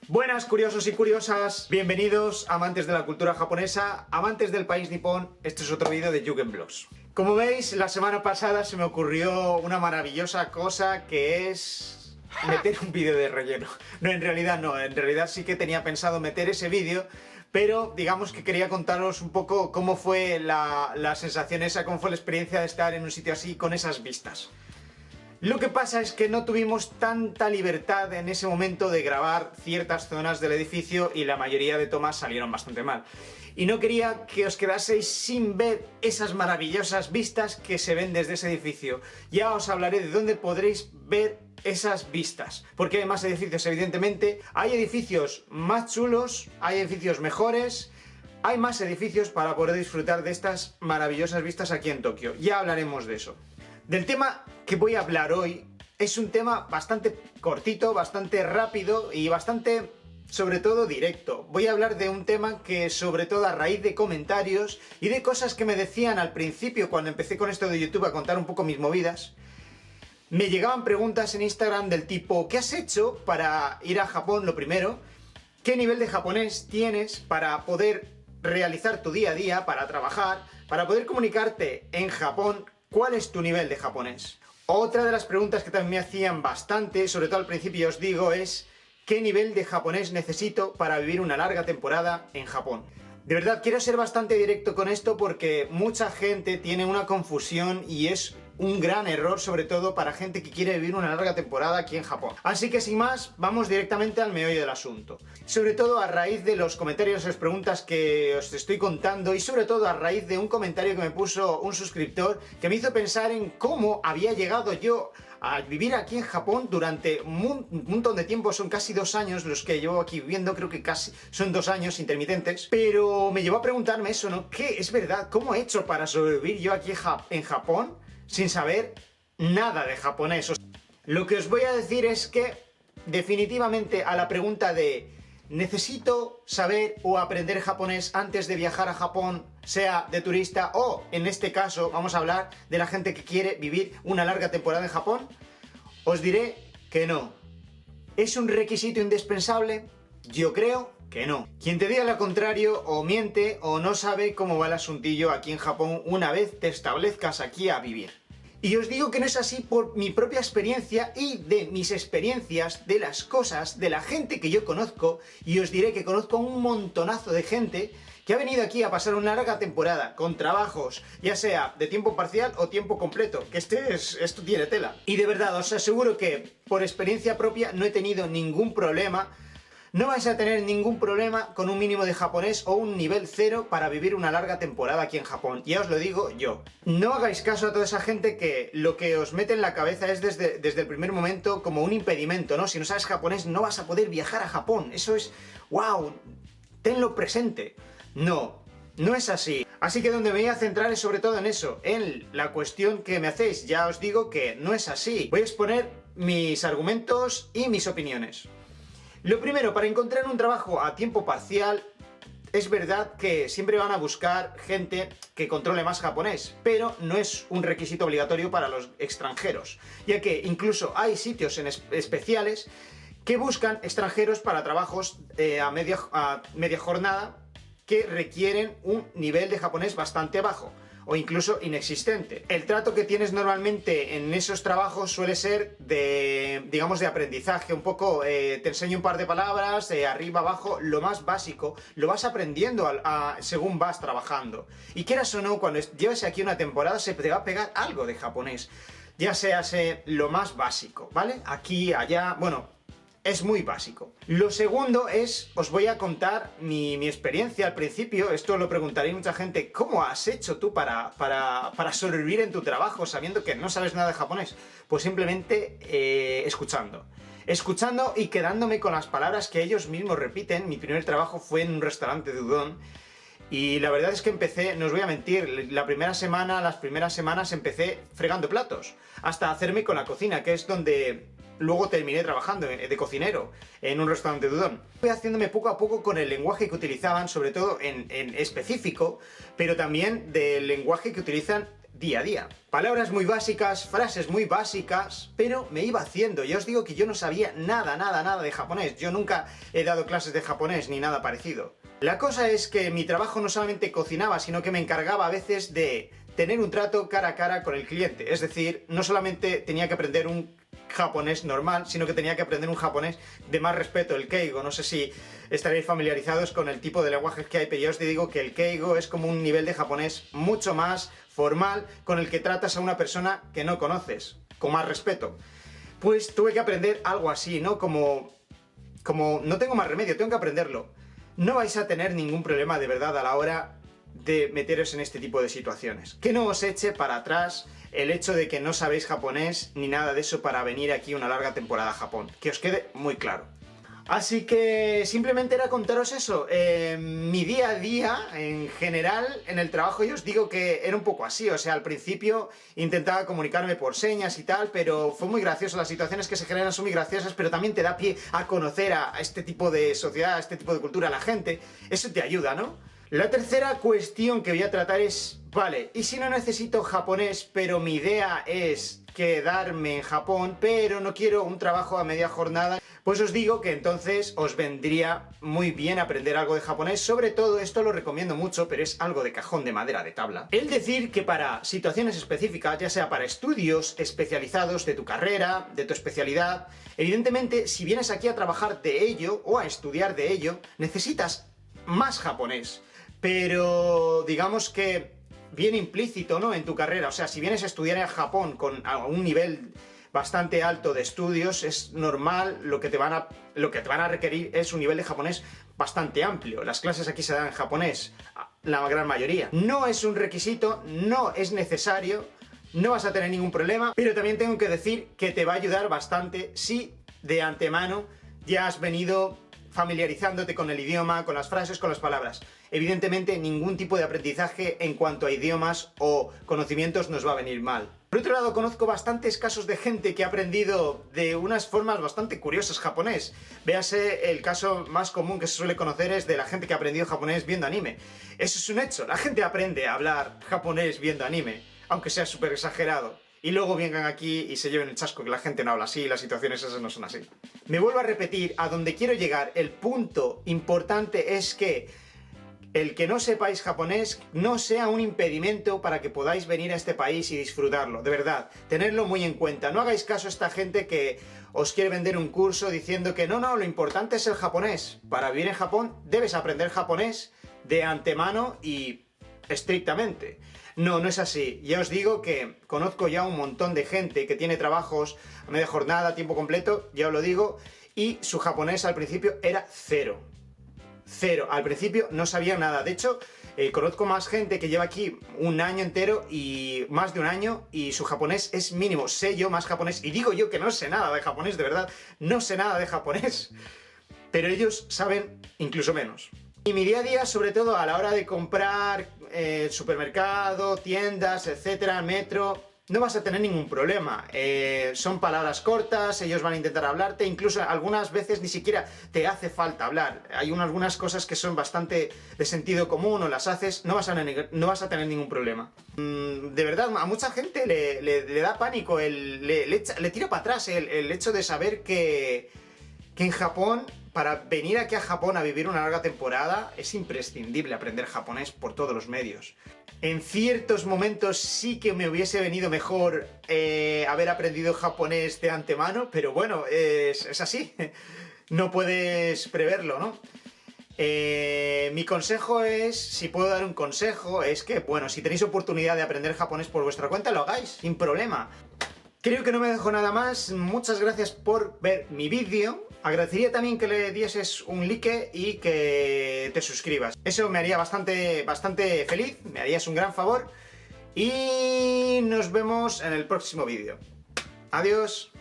Buenas curiosos y curiosas, bienvenidos amantes de la cultura japonesa, amantes del país nipón, este es otro vídeo de Yugen Vlogs. Como veis, la semana pasada se me ocurrió una maravillosa cosa que es meter un vídeo de relleno. No, en realidad sí que tenía pensado meter ese vídeo, pero digamos que quería contaros un poco cómo fue la sensación esa, cómo fue la experiencia de estar en un sitio así con esas vistas. Lo que pasa es que no tuvimos tanta libertad en ese momento de grabar ciertas zonas del edificio y la mayoría de tomas salieron bastante mal. Y no quería que os quedaseis sin ver esas maravillosas vistas que se ven desde ese edificio. Ya os hablaré de dónde podréis ver esas vistas, porque hay más edificios, evidentemente. Hay edificios más chulos, hay edificios mejores, hay más edificios para poder disfrutar de estas maravillosas vistas aquí en Tokio. Ya hablaremos de eso. Del tema que voy a hablar hoy es un tema bastante cortito, bastante rápido y bastante, sobre todo, directo. Voy a hablar de un tema que, sobre todo a raíz de comentarios y de cosas que me decían al principio cuando empecé con esto de YouTube a contar un poco mis movidas, me llegaban preguntas en Instagram del tipo: ¿qué has hecho para ir a Japón? Lo primero, ¿qué nivel de japonés tienes para poder realizar tu día a día, para trabajar, para poder comunicarte en Japón? ¿Cuál es tu nivel de japonés? Otra de las preguntas que también me hacían bastante, sobre todo al principio os digo, es ¿qué nivel de japonés necesito para vivir una larga temporada en Japón? De verdad, quiero ser bastante directo con esto porque mucha gente tiene una confusión y es un gran error, sobre todo para gente que quiere vivir una larga temporada aquí en Japón. Así que sin más, vamos directamente al meollo del asunto. Sobre todo a raíz de los comentarios, las preguntas que os estoy contando y sobre todo a raíz de un comentario que me puso un suscriptor que me hizo pensar en cómo había llegado yo a vivir aquí en Japón durante un montón de tiempo. Son casi 2 años los que llevo aquí viviendo, creo que casi son 2 años intermitentes, pero me llevó a preguntarme eso, ¿no? ¿Qué es verdad? ¿Cómo he hecho para sobrevivir yo aquí en Japón sin saber nada de japonés? Lo que os voy a decir es que definitivamente a la pregunta de ¿necesito saber o aprender japonés antes de viajar a Japón, sea de turista o, en este caso, vamos a hablar de la gente que quiere vivir una larga temporada en Japón? Os diré que no. ¿Es un requisito indispensable? Yo creo que no. Quien te diga lo contrario o miente o no sabe cómo va el asuntillo aquí en Japón una vez te establezcas aquí a vivir. Y os digo que no es así por mi propia experiencia y de mis experiencias, de las cosas, de la gente que yo conozco, y os diré que conozco un montonazo de gente que ha venido aquí a pasar una larga temporada con trabajos, ya sea de tiempo parcial o tiempo completo, que esto tiene tela. Y de verdad, os aseguro que por experiencia propia no he tenido ningún problema. No vais a tener ningún problema con un mínimo de japonés o un nivel 0 para vivir una larga temporada aquí en Japón. Ya os lo digo yo. No hagáis caso a toda esa gente que lo que os mete en la cabeza es desde el primer momento como un impedimento, ¿no? Si no sabes japonés no vas a poder viajar a Japón. Eso es... ¡wow! Tenlo presente. No, no es así. Así que donde me voy a centrar es sobre todo en eso, en la cuestión que me hacéis. Ya os digo que no es así. Voy a exponer mis argumentos y mis opiniones. Lo primero, para encontrar un trabajo a tiempo parcial, es verdad que siempre van a buscar gente que controle más japonés, pero no es un requisito obligatorio para los extranjeros, ya que incluso hay sitios especiales que buscan extranjeros para trabajos a media jornada que requieren un nivel de japonés bastante bajo o incluso inexistente. El trato que tienes normalmente en esos trabajos suele ser de, digamos, de aprendizaje, un poco, te enseño un par de palabras, arriba, abajo, lo más básico, lo vas aprendiendo según vas trabajando. Y quieras o no, cuando lleves aquí una temporada se te va a pegar algo de japonés, ya sea lo más básico, ¿vale? Aquí, allá, bueno... es muy básico. Lo segundo es, os voy a contar mi experiencia al principio. Esto lo preguntaréis mucha gente: ¿cómo has hecho tú para sobrevivir en tu trabajo sabiendo que no sabes nada de japonés? Pues simplemente escuchando y quedándome con las palabras que ellos mismos repiten. Mi primer trabajo fue en un restaurante de udon y la verdad es que empecé, no os voy a mentir, las primeras semanas empecé fregando platos, hasta hacerme con la cocina, que es donde luego terminé trabajando de cocinero en un restaurante de udon. Fui haciéndome poco a poco con el lenguaje que utilizaban, sobre todo en específico, pero también del lenguaje que utilizan día a día. Palabras muy básicas, frases muy básicas, pero me iba haciendo. Ya os digo que yo no sabía nada de japonés. Yo nunca he dado clases de japonés ni nada parecido. La cosa es que mi trabajo no solamente cocinaba, sino que me encargaba a veces de tener un trato cara a cara con el cliente. Es decir, no solamente tenía que aprender un japonés normal, sino que tenía que aprender un japonés de más respeto, el keigo. No sé si estaréis familiarizados con el tipo de lenguajes que hay, pero yo os digo que el keigo es como un nivel de japonés mucho más formal, con el que tratas a una persona que no conoces, con más respeto. Pues tuve que aprender algo así, ¿no? Como no tengo más remedio, tengo que aprenderlo. No vais a tener ningún problema de verdad a la hora de meteros en este tipo de situaciones. Que no os eche para atrás el hecho de que no sabéis japonés ni nada de eso para venir aquí una larga temporada a Japón. Que os quede muy claro. Así que simplemente era contaros eso. Mi día a día, en general, en el trabajo, yo os digo que era un poco así. O sea, al principio intentaba comunicarme por señas y tal, pero fue muy gracioso. Las situaciones que se generan son muy graciosas, pero también te da pie a conocer a este tipo de sociedad, a este tipo de cultura, a la gente. Eso te ayuda, ¿no? La tercera cuestión que voy a tratar es, vale, ¿y si no necesito japonés, pero mi idea es quedarme en Japón, pero no quiero un trabajo a media jornada? Pues os digo que entonces os vendría muy bien aprender algo de japonés. Sobre todo, esto lo recomiendo mucho, pero es algo de cajón de madera, de tabla. El decir que para situaciones específicas, ya sea para estudios especializados de tu carrera, de tu especialidad, evidentemente, si vienes aquí a trabajar de ello, o a estudiar de ello, necesitas más japonés. Pero digamos que viene implícito, ¿no?, en tu carrera. O sea, si vienes a estudiar en Japón con un nivel bastante alto de estudios, es normal, lo que te van a requerir es un nivel de japonés bastante amplio. Las clases aquí se dan en japonés, la gran mayoría. No es un requisito, no es necesario, no vas a tener ningún problema, pero también tengo que decir que te va a ayudar bastante si de antemano ya has venido familiarizándote con el idioma, con las frases, con las palabras. Evidentemente, ningún tipo de aprendizaje en cuanto a idiomas o conocimientos nos va a venir mal. Por otro lado, conozco bastantes casos de gente que ha aprendido de unas formas bastante curiosas japonés. Véase, el caso más común que se suele conocer es de la gente que ha aprendido japonés viendo anime. Eso es un hecho, la gente aprende a hablar japonés viendo anime, aunque sea súper exagerado. Y luego vengan aquí y se lleven el chasco que la gente no habla así, las situaciones esas no son así. Me vuelvo a repetir, a donde quiero llegar, el punto importante es que el que no sepáis japonés no sea un impedimento para que podáis venir a este país y disfrutarlo, de verdad, tenedlo muy en cuenta. No hagáis caso a esta gente que os quiere vender un curso diciendo que no, lo importante es el japonés. Para vivir en Japón debes aprender japonés de antemano y estrictamente. No es así. Ya os digo que conozco ya un montón de gente que tiene trabajos a media jornada, a tiempo completo, ya os lo digo, y su japonés al principio era cero. Cero. Al principio no sabía nada. De hecho, conozco más gente que lleva aquí un año entero y más de un año y su japonés es mínimo. Sé yo más japonés y digo yo que no sé nada de japonés, de verdad. No sé nada de japonés. Pero ellos saben incluso menos. Y mi día a día, sobre todo a la hora de comprar supermercado, tiendas, etcétera, metro, no vas a tener ningún problema. Son palabras cortas, ellos van a intentar hablarte, incluso algunas veces ni siquiera te hace falta hablar. Hay algunas cosas que son bastante de sentido común, o las haces, no vas a tener ningún problema. De verdad, a mucha gente le da pánico, le tira para atrás el hecho de saber que en Japón, para venir aquí a Japón a vivir una larga temporada, es imprescindible aprender japonés por todos los medios. En ciertos momentos sí que me hubiese venido mejor haber aprendido japonés de antemano, pero bueno, es así. No puedes preverlo, ¿no? Mi consejo es, si puedo dar un consejo, es que, bueno, si tenéis oportunidad de aprender japonés por vuestra cuenta, lo hagáis, sin problema. Creo que no me dejo nada más. Muchas gracias por ver mi vídeo. Agradecería también que le dieses un like y que te suscribas. Eso me haría bastante feliz, me harías un gran favor. Y nos vemos en el próximo vídeo. Adiós.